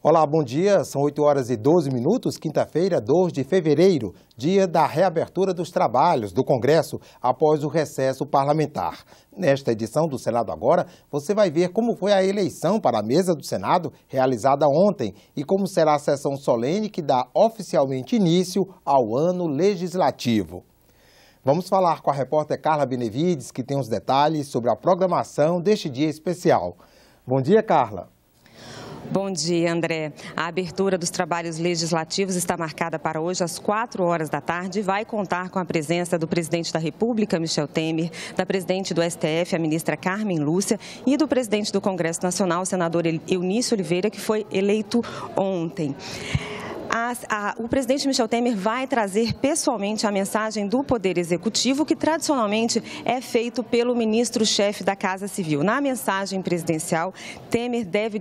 Olá, bom dia. São 8 horas e 12 minutos, quinta-feira, 2 de fevereiro, dia da reabertura dos trabalhos do Congresso após o recesso parlamentar. Nesta edição do Senado Agora, você vai ver como foi a eleição para a mesa do Senado realizada ontem e como será a sessão solene que dá oficialmente início ao ano legislativo. Vamos falar com a repórter Carla Benevides, que tem os detalhes sobre a programação deste dia especial. Bom dia, Carla. Bom dia, André. A abertura dos trabalhos legislativos está marcada para hoje às 4 horas da tarde e vai contar com a presença do presidente da República, Michel Temer, da presidente do STF, a ministra Carmen Lúcia, e do presidente do Congresso Nacional, o senador Eunício Oliveira, que foi eleito ontem. O presidente Michel Temer vai trazer pessoalmente a mensagem do Poder Executivo, que tradicionalmente é feito pelo ministro-chefe da Casa Civil. Na mensagem presidencial, Temer deve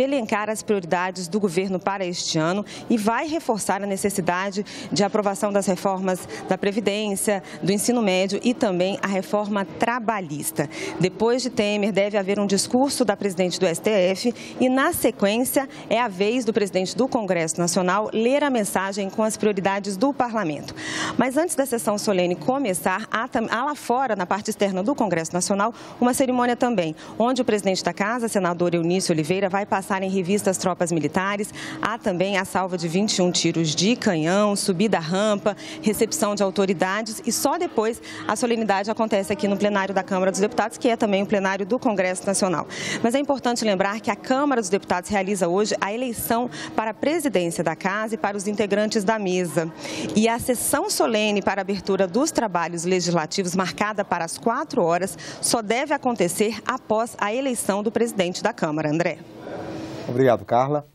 elencar as prioridades do governo para este ano e vai reforçar a necessidade de aprovação das reformas da Previdência, do ensino médio e também a reforma trabalhista. Depois de Temer, deve haver um discurso da presidente do STF e, na sequência, é a vez do presidente do Congresso Nacional ler a mensagem com as prioridades do Parlamento. Mas antes da sessão solene começar, há lá fora, na parte externa do Congresso Nacional, uma cerimônia também, onde o presidente da Casa, senador Eunício Oliveira, vai passar em revista as tropas militares. Há também a salva de 21 tiros de canhão, subida à rampa, recepção de autoridades e só depois a solenidade acontece aqui no plenário da Câmara dos Deputados, que é também o plenário do Congresso Nacional. Mas é importante lembrar que a Câmara dos Deputados realiza hoje a eleição para a presidência da Casa e para os integrantes da mesa. E a sessão solene para a abertura dos trabalhos legislativos, marcada para as 4 horas, só deve acontecer após a eleição do presidente da Câmara. André. Obrigado, Carla.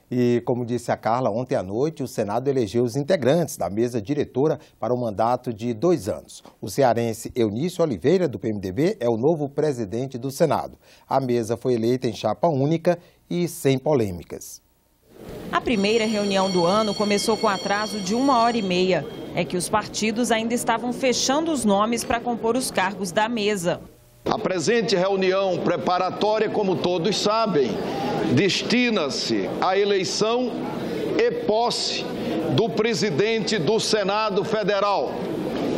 E, como disse a Carla, ontem à noite o Senado elegeu os integrantes da mesa diretora para um mandato de 2 anos. O cearense Eunício Oliveira, do PMDB, é o novo presidente do Senado. A mesa foi eleita em chapa única e sem polêmicas. A primeira reunião do ano começou com atraso de 1h30. É que os partidos ainda estavam fechando os nomes para compor os cargos da mesa. A presente reunião preparatória, como todos sabem, destina-se à eleição e posse do presidente do Senado Federal,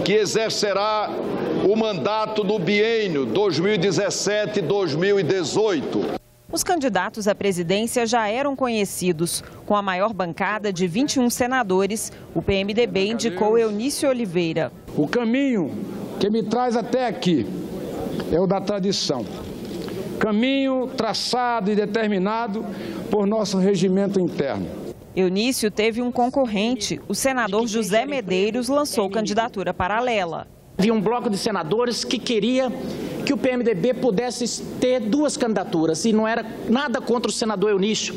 que exercerá o mandato do biênio 2017-2018. Os candidatos à presidência já eram conhecidos. Com a maior bancada de 21 senadores, o PMDB indicou Eunício Oliveira. O caminho que me traz até aqui é o da tradição. Caminho traçado e determinado por nosso regimento interno. Eunício teve um concorrente. O senador José Medeiros lançou candidatura paralela. Havia um bloco de senadores que queria que o PMDB pudesse ter 2 candidaturas, e não era nada contra o senador Eunício,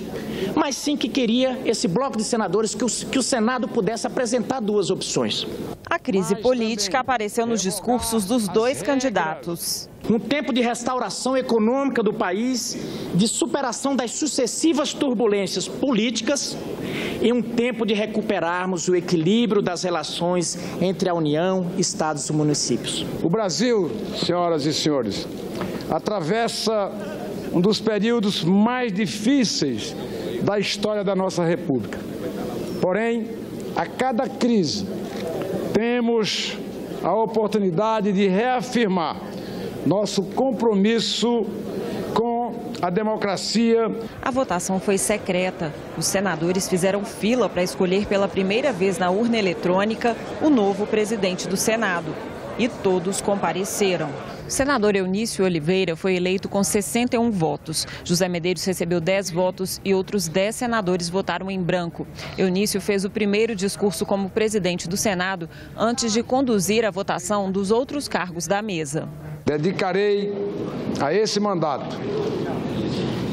mas sim que queria esse bloco de senadores que o Senado pudesse apresentar 2 opções. A crise política apareceu nos discursos dos 2 candidatos. Um tempo de restauração econômica do país, de superação das sucessivas turbulências políticas e um tempo de recuperarmos o equilíbrio das relações entre a União, Estados e municípios. O Brasil, senhoras e senhores, atravessa um dos períodos mais difíceis da história da nossa República. Porém, a cada crise, temos a oportunidade de reafirmar nosso compromisso com a democracia. A votação foi secreta. Os senadores fizeram fila para escolher pela primeira vez na urna eletrônica o novo presidente do Senado. E todos compareceram. O senador Eunício Oliveira foi eleito com 61 votos. José Medeiros recebeu 10 votos e outros 10 senadores votaram em branco. Eunício fez o primeiro discurso como presidente do Senado antes de conduzir a votação dos outros cargos da mesa. Dedicarei a esse mandato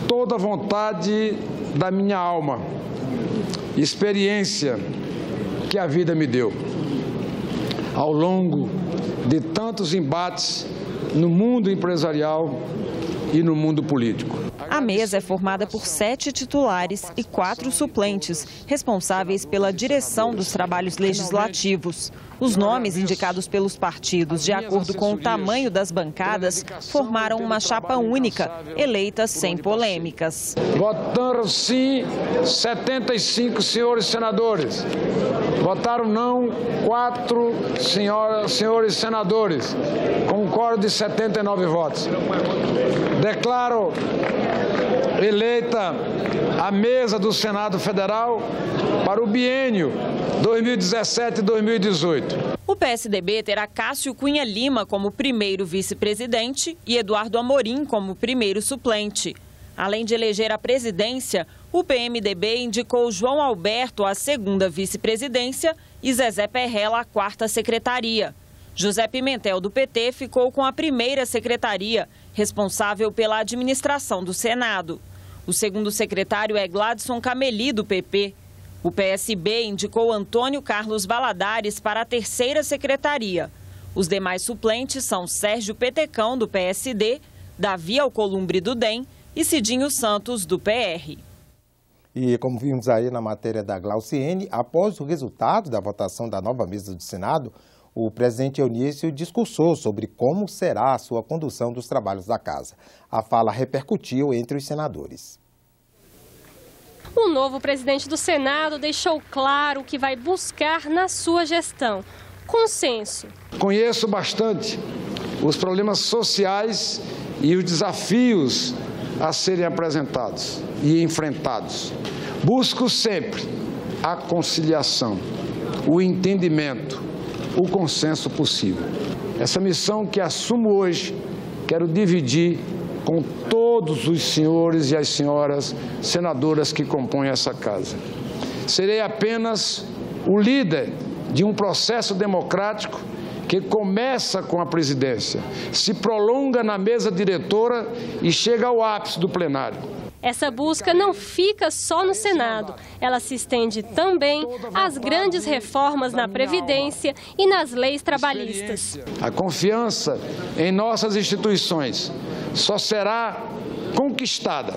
toda a vontade da minha alma, experiência que a vida me deu. Ao longo de tantos embates no mundo empresarial e no mundo político. A mesa é formada por 7 titulares e 4 suplentes, responsáveis pela direção dos trabalhos legislativos. Os nomes indicados pelos partidos, de acordo com o tamanho das bancadas, formaram uma chapa única, eleita sem polêmicas. Votaram sim 75 senhores senadores. Votaram não 4 senhores senadores, com um quórum de 79 votos. Declaro eleita a mesa do Senado Federal para o biênio 2017-2018. O PSDB terá Cássio Cunha Lima como primeiro vice-presidente e Eduardo Amorim como primeiro suplente. Além de eleger a presidência, o PMDB indicou João Alberto à segunda vice-presidência e Zezé Perrella à quarta secretaria. José Pimentel, do PT, ficou com a primeira secretaria, responsável pela administração do Senado. O segundo secretário é Gladson Cameli, do PP. O PSB indicou Antônio Carlos Valadares para a terceira secretaria. Os demais suplentes são Sérgio Petecão, do PSD, Davi Alcolumbre, do DEM e Cidinho Santos, do PR. E como vimos aí na matéria da Glauciene, após o resultado da votação da nova mesa do Senado, o presidente Eunício discursou sobre como será a sua condução dos trabalhos da casa. A fala repercutiu entre os senadores. O novo presidente do Senado deixou claro que vai buscar na sua gestão consenso. Conheço bastante os problemas sociais e os desafios a serem apresentados e enfrentados. Busco sempre a conciliação, o entendimento, o consenso possível. Essa missão que assumo hoje, quero dividir com todos os senhores e as senhoras senadoras que compõem essa casa. Serei apenas o líder de um processo democrático que começa com a presidência, se prolonga na mesa diretora e chega ao ápice do plenário. Essa busca não fica só no Senado, ela se estende também às grandes reformas na Previdência e nas leis trabalhistas. A confiança em nossas instituições só será conquistada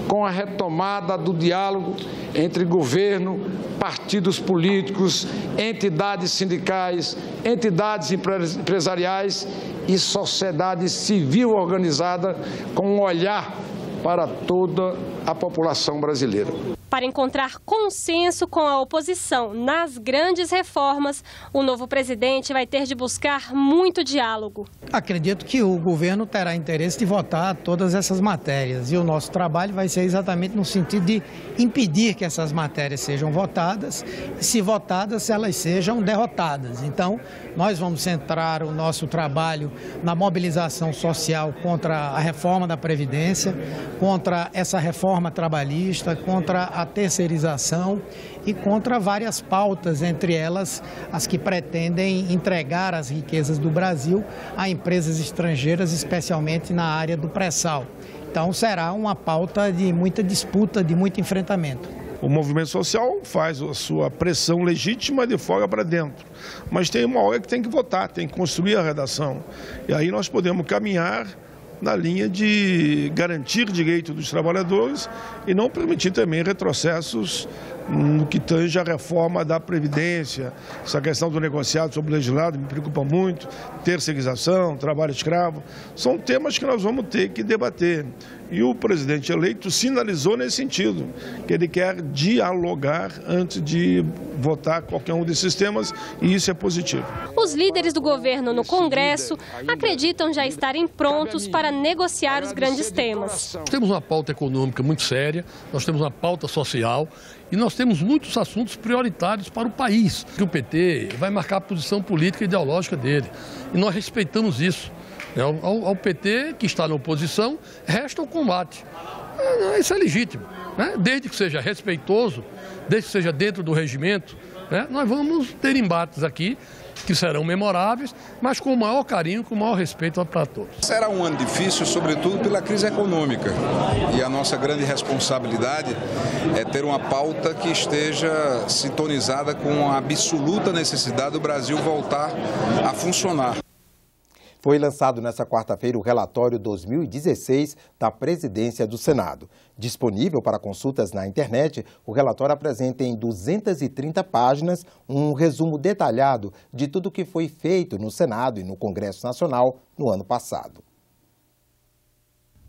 com a retomada do diálogo entre governo, partidos políticos, entidades sindicais, entidades empresariais e sociedade civil organizada com um olhar para toda a população brasileira. Para encontrar consenso com a oposição nas grandes reformas, o novo presidente vai ter de buscar muito diálogo. Acredito que o governo terá interesse de votar todas essas matérias e o nosso trabalho vai ser exatamente no sentido de impedir que essas matérias sejam votadas e, se votadas, elas sejam derrotadas. Então, nós vamos centrar o nosso trabalho na mobilização social contra a reforma da Previdência, contra essa reforma trabalhista, contra a terceirização e contra várias pautas, entre elas as que pretendem entregar as riquezas do Brasil a empresas estrangeiras, especialmente na área do pré-sal. Então será uma pauta de muita disputa, de muito enfrentamento. O movimento social faz a sua pressão legítima de fora para dentro, mas tem uma hora que tem que votar, tem que construir a redação. E aí nós podemos caminhar na linha de garantir direito dos trabalhadores e não permitir também retrocessos no que tange a reforma da Previdência. Essa questão do negociado sobre o legislado me preocupa muito, terceirização, trabalho escravo, são temas que nós vamos ter que debater. E o presidente eleito sinalizou nesse sentido, que ele quer dialogar antes de votar qualquer um desses temas, e isso é positivo. Os líderes do governo no Congresso acreditam já estarem prontos para negociar os grandes temas. Nós temos uma pauta econômica muito séria, nós temos uma pauta social e nós temos muitos assuntos prioritários para o país. O PT vai marcar a posição política e ideológica dele, e nós respeitamos isso. Ao PT, que está na oposição, resta o combate. Isso é legítimo, né? Desde que seja respeitoso, desde que seja dentro do regimento, né? Nós vamos ter embates aqui que serão memoráveis, mas com o maior carinho, com o maior respeito para todos. Será um ano difícil, sobretudo pela crise econômica. E a nossa grande responsabilidade é ter uma pauta que esteja sintonizada com a absoluta necessidade do Brasil voltar a funcionar. Foi lançado nesta quarta-feira o relatório 2016 da Presidência do Senado. Disponível para consultas na internet, o relatório apresenta em 230 páginas um resumo detalhado de tudo o que foi feito no Senado e no Congresso Nacional no ano passado.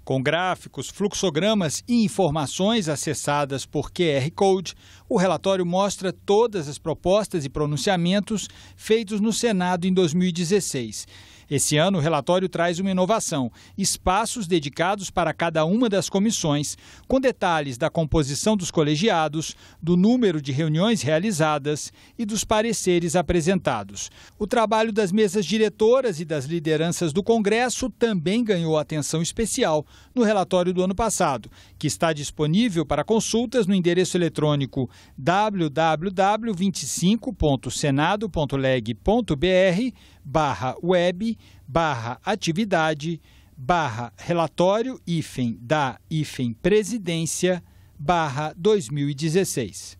Com gráficos, fluxogramas e informações acessadas por QR Code, o relatório mostra todas as propostas e pronunciamentos feitos no Senado em 2016. Esse ano, o relatório traz uma inovação: espaços dedicados para cada uma das comissões, com detalhes da composição dos colegiados, do número de reuniões realizadas e dos pareceres apresentados. O trabalho das mesas diretoras e das lideranças do Congresso também ganhou atenção especial no relatório do ano passado, que está disponível para consultas no endereço eletrônico www.senado.leg.br/web/atividade/presidência/2016.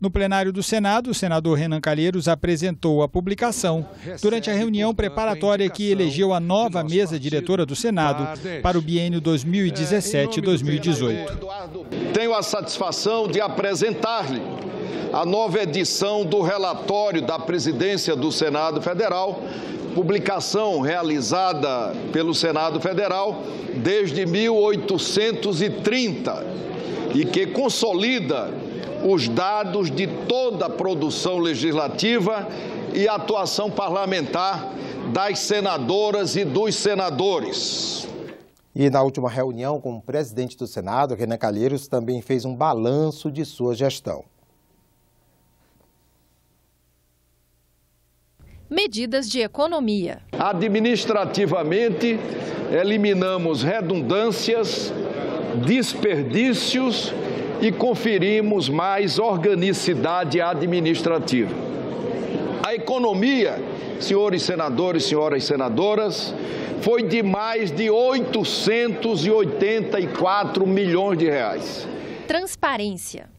No plenário do Senado, o senador Renan Calheiros apresentou a publicação durante a reunião preparatória que elegeu a nova mesa diretora do Senado para o biênio 2017-2018. Tenho a satisfação de apresentar-lhe a nova edição do relatório da Presidência do Senado Federal, publicação realizada pelo Senado Federal desde 1830 e que consolida os dados de toda a produção legislativa e atuação parlamentar das senadoras e dos senadores. E na última reunião com o presidente do Senado, Renan Calheiros, também fez um balanço de sua gestão. Medidas de economia. Administrativamente, eliminamos redundâncias, desperdícios e conferimos mais organicidade administrativa. A economia, senhores senadores, senhoras senadoras, foi de mais de 884 milhões de reais. Transparência.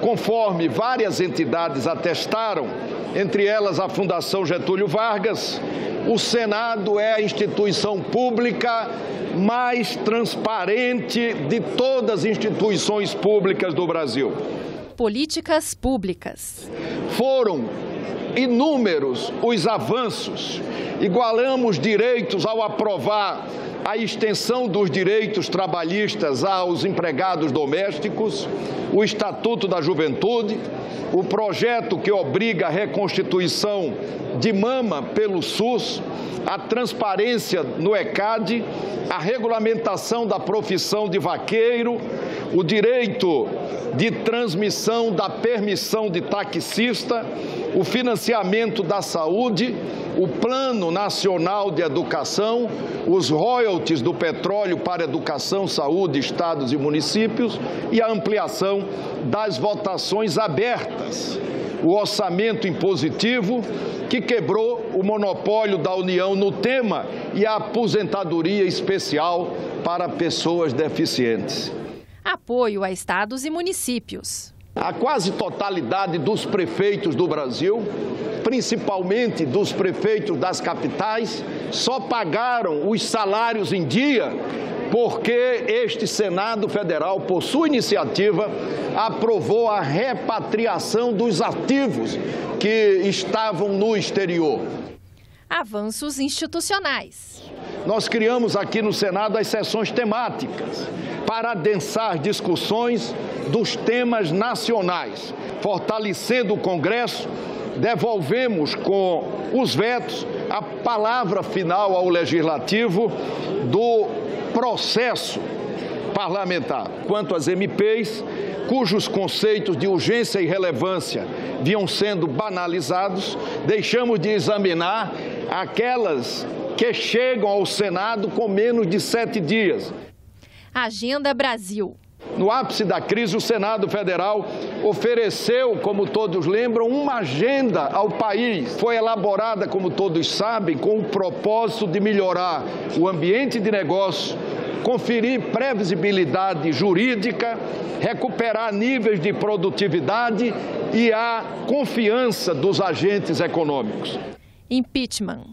Conforme várias entidades atestaram, entre elas a Fundação Getúlio Vargas, o Senado é a instituição pública mais transparente de todas as instituições públicas do Brasil. Políticas públicas. Foram inúmeros os avanços. Igualamos direitos ao aprovar a extensão dos direitos trabalhistas aos empregados domésticos, o Estatuto da Juventude, o projeto que obriga a reconstituição de mama pelo SUS, a transparência no ECAD, a regulamentação da profissão de vaqueiro, o direito de transmissão da permissão de taxista, o financiamento da saúde, o Plano Nacional de Educação, os royalties do petróleo para educação, saúde, estados e municípios e a ampliação das votações abertas. O orçamento impositivo, que quebrou o monopólio da União no tema, e a aposentadoria especial para pessoas deficientes. Apoio a estados e municípios. A quase totalidade dos prefeitos do Brasil, principalmente dos prefeitos das capitais, só pagaram os salários em dia porque este Senado Federal, por sua iniciativa, aprovou a repatriação dos ativos que estavam no exterior. Avanços institucionais. Nós criamos aqui no Senado as sessões temáticas para adensar discussões dos temas nacionais. Fortalecendo o Congresso, devolvemos com os vetos a palavra final ao Legislativo do processo parlamentar. Quanto às MPs, cujos conceitos de urgência e relevância vinham sendo banalizados, deixamos de examinar aquelas que chegam ao Senado com menos de 7 dias. Agenda Brasil. No ápice da crise, o Senado Federal ofereceu, como todos lembram, uma agenda ao país. Foi elaborada, como todos sabem, com o propósito de melhorar o ambiente de negócio, conferir previsibilidade jurídica, recuperar níveis de produtividade e a confiança dos agentes econômicos. Impeachment.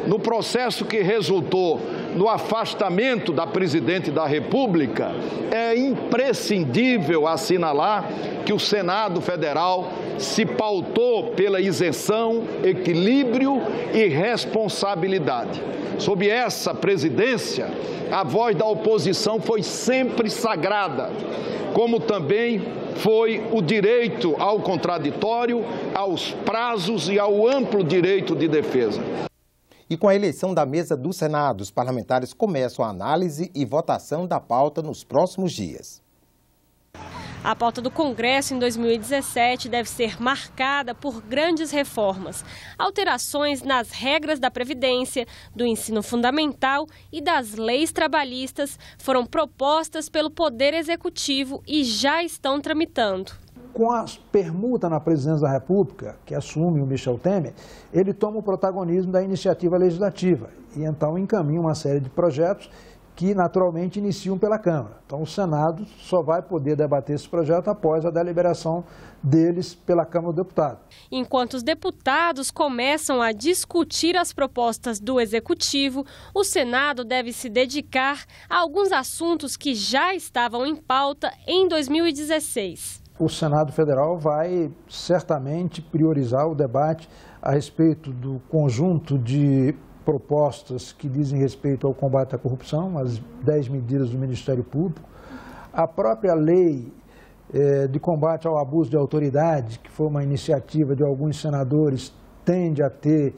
no processo que resultou no afastamento da presidente da República, é imprescindível assinalar que o Senado Federal se pautou pela isenção, equilíbrio e responsabilidade. Sob essa presidência, a voz da oposição foi sempre sagrada, como também foi o direito ao contraditório, aos prazos e ao amplo direito de defesa. E com a eleição da mesa do Senado, os parlamentares começam a análise e votação da pauta nos próximos dias. A pauta do Congresso em 2017 deve ser marcada por grandes reformas, alterações nas regras da Previdência, do ensino fundamental e das leis trabalhistas foram propostas pelo Poder Executivo e já estão tramitando. Com a permuta na presidência da República, que assume o Michel Temer, ele toma o protagonismo da iniciativa legislativa e então encaminha uma série de projetos que naturalmente iniciam pela Câmara. Então o Senado só vai poder debater esse projeto após a deliberação deles pela Câmara dos Deputados. Enquanto os deputados começam a discutir as propostas do Executivo, o Senado deve se dedicar a alguns assuntos que já estavam em pauta em 2016. O Senado Federal vai certamente priorizar o debate a respeito do conjunto de propostas que dizem respeito ao combate à corrupção, as 10 medidas do Ministério Público, a própria lei de combate ao abuso de autoridade, que foi uma iniciativa de alguns senadores, tende a ter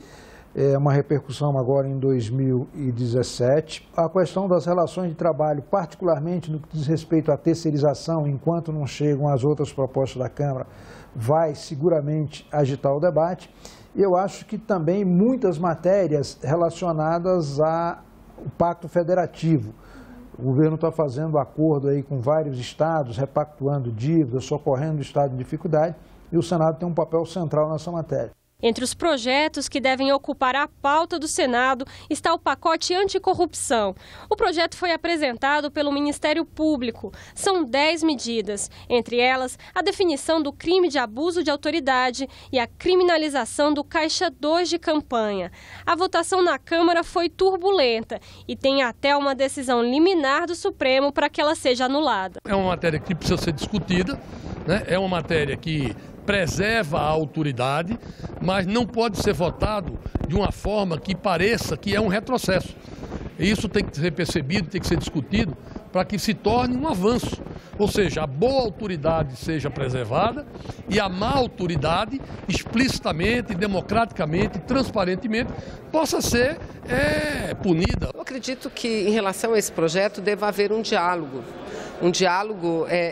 uma repercussão agora em 2017. A questão das relações de trabalho, particularmente no que diz respeito à terceirização, enquanto não chegam as outras propostas da Câmara, vai seguramente agitar o debate. Eu acho que também muitas matérias relacionadas ao Pacto Federativo. O governo está fazendo acordo aí com vários estados, repactuando dívidas, socorrendo o estado de dificuldade, e o Senado tem um papel central nessa matéria. Entre os projetos que devem ocupar a pauta do Senado está o pacote anticorrupção. O projeto foi apresentado pelo Ministério Público. São 10 medidas, entre elas a definição do crime de abuso de autoridade e a criminalização do Caixa 2 de campanha. A votação na Câmara foi turbulenta e tem até uma decisão liminar do Supremo para que ela seja anulada. É uma matéria que precisa ser discutida, né? É uma matéria que preserva a autoridade, mas não pode ser votado de uma forma que pareça que é um retrocesso. Isso tem que ser percebido, tem que ser discutido para que se torne um avanço. Ou seja, a boa autoridade seja preservada e a má autoridade, explicitamente, democraticamente, transparentemente, possa ser punida. Eu acredito que, em relação a esse projeto, deva haver um diálogo.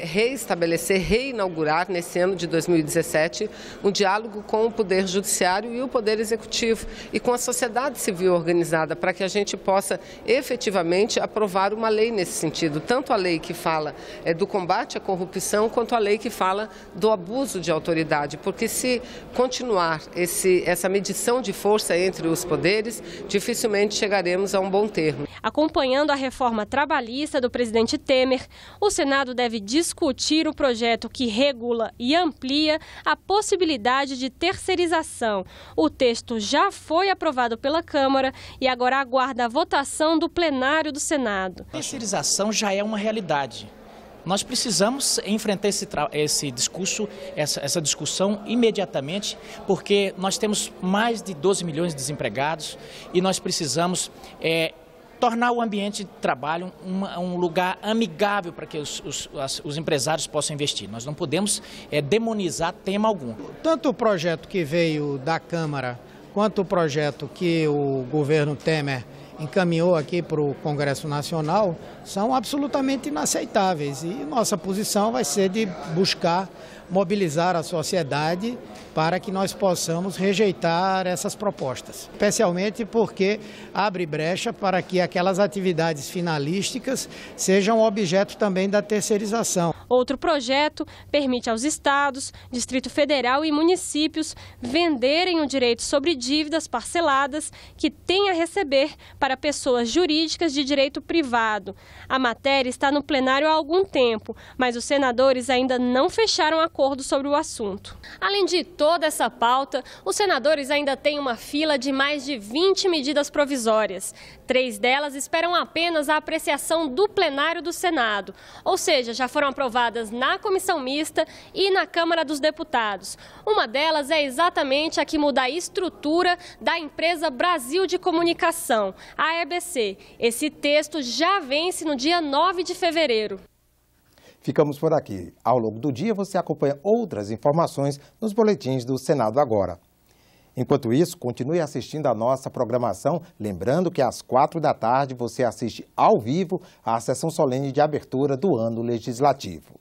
Reestabelecer, reinaugurar nesse ano de 2017, um diálogo com o Poder Judiciário e o Poder Executivo e com a sociedade civil organizada, para que a gente possa efetivamente aprovar uma lei nesse sentido, tanto a lei que fala do combate à corrupção, quanto a lei que fala do abuso de autoridade, porque se continuar essa medição de força entre os poderes, dificilmente chegaremos a um bom termo. Acompanhando a reforma trabalhista do presidente Temer, o Senado deve discutir o projeto que regula e amplia a possibilidade de terceirização. O texto já foi aprovado pela Câmara e agora aguarda a votação do plenário do Senado. A terceirização já é uma realidade. Nós precisamos enfrentar esse discurso, essa discussão imediatamente, porque nós temos mais de 12 milhões de desempregados e nós precisamos tornar o ambiente de trabalho um lugar amigável para que os empresários possam investir. Nós não podemos demonizar tema algum. Tanto o projeto que veio da Câmara, quanto o projeto que o governo Temer encaminhou aqui para o Congresso Nacional, são absolutamente inaceitáveis. E nossa posição vai ser de buscar mobilizar a sociedade para que nós possamos rejeitar essas propostas. Especialmente porque abre brecha para que aquelas atividades finalísticas sejam objeto também da terceirização. Outro projeto permite aos estados, Distrito Federal e municípios venderem o direito sobre dívidas parceladas que têm a receber para pessoas jurídicas de direito privado. A matéria está no plenário há algum tempo, mas os senadores ainda não fecharam acordo sobre o assunto. Além de toda essa pauta, os senadores ainda têm uma fila de mais de 20 medidas provisórias. 3 delas esperam apenas a apreciação do plenário do Senado, ou seja, já foram aprovadas na comissão mista e na Câmara dos Deputados. Uma delas é exatamente a que muda a estrutura da empresa Brasil de Comunicação, a EBC. Esse texto já vence no dia 9 de fevereiro. Ficamos por aqui. Ao longo do dia você acompanha outras informações nos boletins do Senado Agora. Enquanto isso, continue assistindo a nossa programação, lembrando que às 4 da tarde você assiste ao vivo a sessão solene de abertura do ano legislativo.